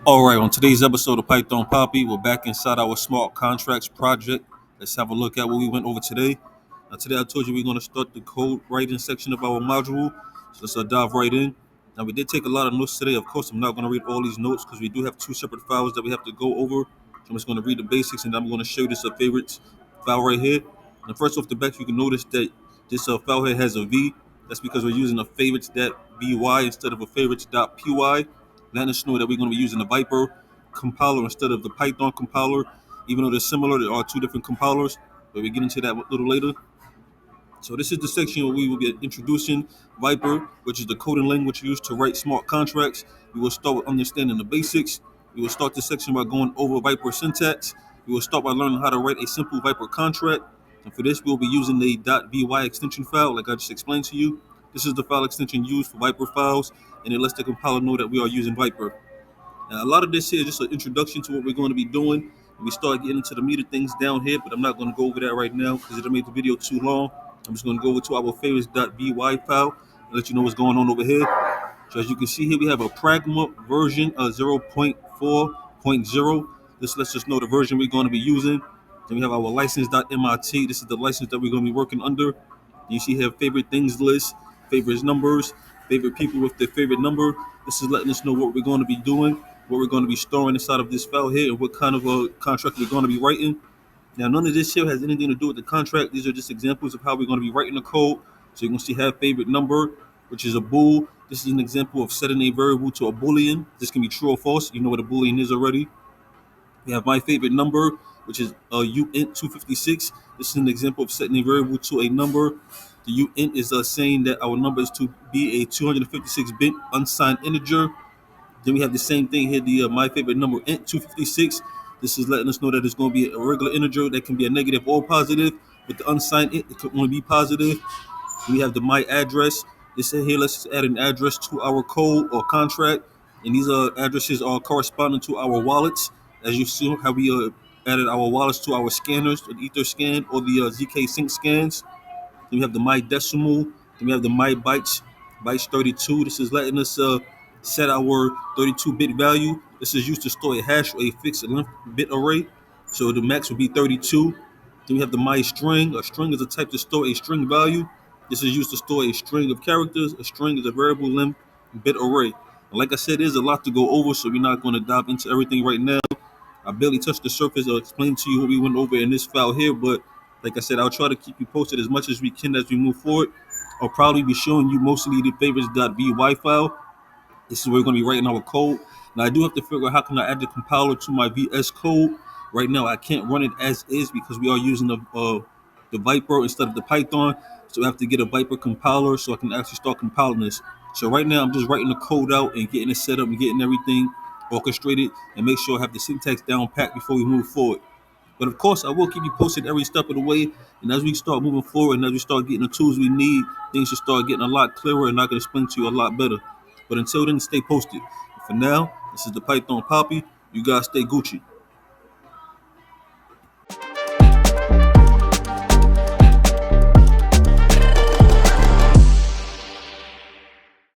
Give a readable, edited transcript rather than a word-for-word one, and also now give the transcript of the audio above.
All right, on today's episode of Python Papi, we're back inside our smart contracts project. Let's have a look at what we went over today. Today I told you we're going to start the code writing section of our module. So let's dive right in. Now we did take a lot of notes today. Of course, I'm not going to read all these notes because we do have two separate files that we have to go over. I'm just going to read the basics and then I'm going to show you this favorites file right here. And first off the bat, you can notice that this file here has a V. That's because we're using a favorites.py instead of a favorites.py. Letting us know that we're going to be using the Vyper compiler instead of the Python compiler. Even though they're similar, there are two different compilers, but we get into that a little later. So this is the section where we will be introducing Vyper, which is the coding language used to write smart contracts. We will start with understanding the basics. We will start this section by going over Vyper syntax. We will start by learning how to write a simple Vyper contract. And for this, we'll be using the .vy extension file, like I just explained to you. This is the file extension used for Vyper files, and it lets the compiler know that we are using Vyper. Now, a lot of this here is just an introduction to what we're going to be doing. We start getting into the meat of things down here, but I'm not going to go over that right now because it'll make the video too long. I'm just going to go over to our favorites.vy file and let you know what's going on over here. So as you can see here, we have a Pragma version of 0.4.0. This lets us know the version we're going to be using. Then we have our license.mit. This is the license that we're going to be working under. You see here favorite things list, favorites numbers, favorite people with their favorite number. This is letting us know what we're going to be doing, what we're going to be storing inside of this file here, and what kind of a contract we're going to be writing. Now, none of this here has anything to do with the contract. These are just examples of how we're going to be writing the code. So you can see have favorite number, which is a bool. This is an example of setting a variable to a boolean. This can be true or false. You know what a boolean is already. We have my favorite number, which is a uint 256. This is an example of setting a variable to a number. The uint is saying that our number is to be a 256-bit unsigned integer. Then we have the same thing here, the my favorite number int 256. This is letting us know that it's going to be a regular integer that can be a negative or positive. With the unsigned int, it could only be positive. We have the my address. This here, let's just add an address to our code or contract. And these addresses are corresponding to our wallets. As you see how we added our wallets to our scanners, the Ether scan or the ZK Sync scans. Then we have the my decimal. Then we have the my bytes 32. This is letting us set our 32-bit value. This is used to store a hash or a fixed length bit array. So the max would be 32. Then we have the my string. A string is a type to store a string value. This is used to store a string of characters. A string is a variable length bit array. And like I said, there's a lot to go over, so we're not going to dive into everything right now. I barely touched the surface. I'll explain to you what we went over in this file here, but like I said, I'll try to keep you posted as much as we can as we move forward. I'll probably be showing you mostly the favorites.vy file. This is where we're going to be writing our code. Now, I do have to figure out how can I add the compiler to my VS Code. Right now, I can't run it as is because we are using the Vyper instead of the Python. So I have to get a Vyper compiler so I can actually start compiling this. So right now, I'm just writing the code out and getting it set up and getting everything orchestrated and make sure I have the syntax down pat before we move forward. But of course, I will keep you posted every step of the way. And as we start moving forward and as we start getting the tools we need, things should start getting a lot clearer and I can explain to you a lot better. But until then, stay posted. For now, this is the Python Papi. You guys stay Gucci.